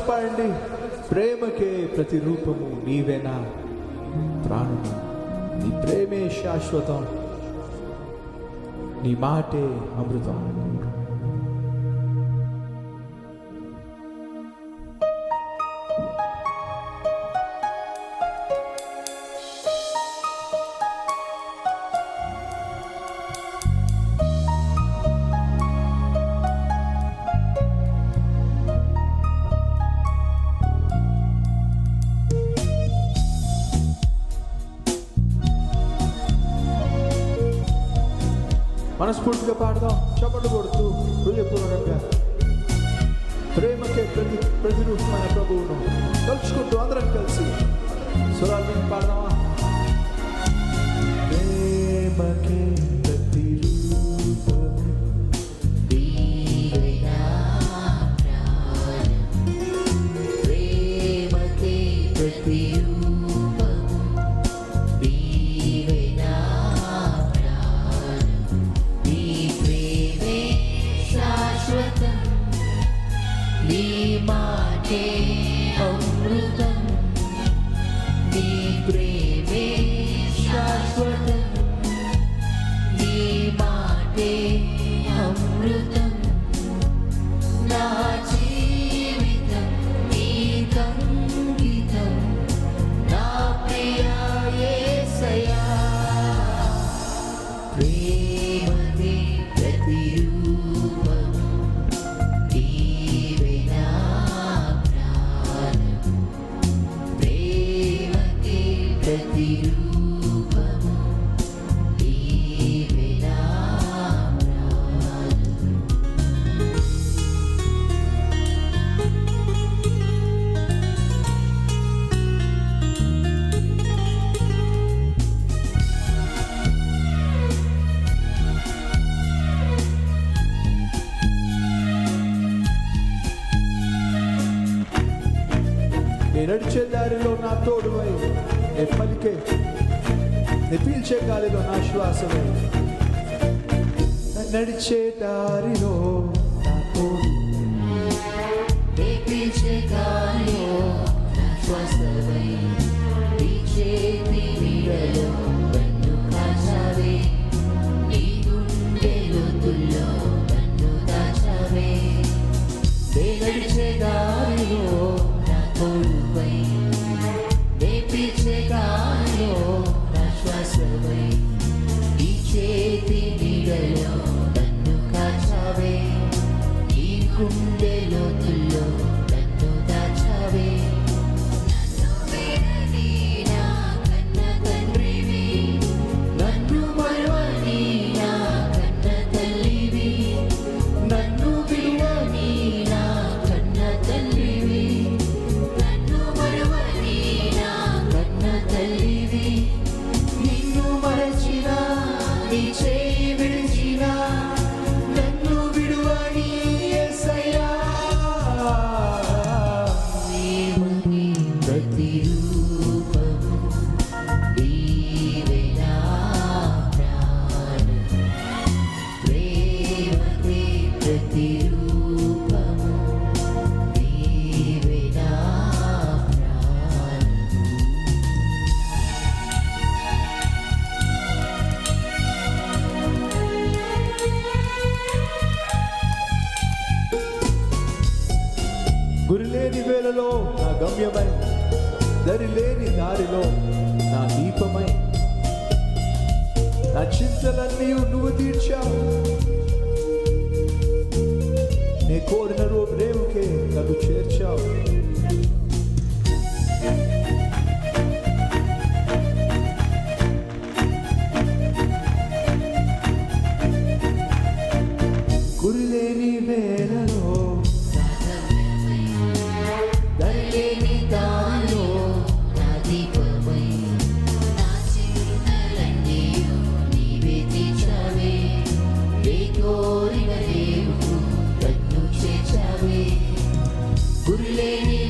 కలిసి పాడండి. ప్రేమకే ప్రతిరూపము నీవేనా ప్రాణము, నీ ప్రేమే శాశ్వతం, నీ మాటే అమృతం. మనస్ఫూర్తిగా పాడదాం, చప్పట్లు కొడుతూ హృదయపూర్వకంగా. ప్రేమకే ప్రతిరూపమైన ప్రభువును తలుచుకుంటూ అందరం కలిసి స్వరాలు పాడదామా? ప్రేమకే ప్రతిరూపము నీవేనా ప్రాణము, ప్రేమకే ప్రతిరూపము నీవేనా ప్రాణము, నీ ప్రేమే శాశ్వతం, నీ మాటే అమృతం, నీ ప్రేమే శాశ్వతం, నీ మాటే అమృతం, నా జీవితం నీకంకితం, నా ప్రియా యేసయ్యా. ప్రేమకే ప్రతిరూపము నీవేనా ప్రాణము, ప్రేమకే ప్రతిరూపము నీవేనా ప్రాణము. నే నడిచే దారిలో నా తోడువై, నే పలికే నే పీల్చే గాలిలో నా శ్వాసవై, నడిచే దారిలో నా తోడు, నే పీల్చే గాలిలో నా శ్వాసవై, నీ చేతి నీడలో నన్ను కాచావే, నీ గుండె లోతుల్లో నన్ను దాచావే, నే నడిచే దారిలో తోడువై, నే పీల్చే గాలిలో నా శ్వాసవై, నీ చేతి నీడలో నన్ను కాచావే, నీ గుండె లోతుల్లో నన్ను దాచావే. నన్ను విడని నా కన్న తండ్రివి, నన్ను మరువని నా కన్న తల్లివి, నన్ను విడని నా కన్న తండ్రివి, నన్ను మరువని నా కన్న తల్లివి, నిన్ను మరచిన నీ చేయి విడిచిన నన్ను విడువని యేసయ్యా. ప్రేమకే ప్రతిరూపము నీవేనా ప్రాణము, ప్రేమకే ప్రతిరూపము నీవేనా ప్రాణము. గురిలేని వేళలో నా గమ్యమై, దరిలేని దారిలో నా దీపమై, నా చింతలన్నీ నువ్వు తీర్చావు, నే కోరిన ప్రేమకే నన్ను చేర్చావు. గురిలేని వేళలో దరిలేని దారిలో నా దీపమై, నా చింతలన్నీ నీవే తీర్చావే, నీ కోరిన దేవుడు నన్ను చేర్చావే. గురిలేని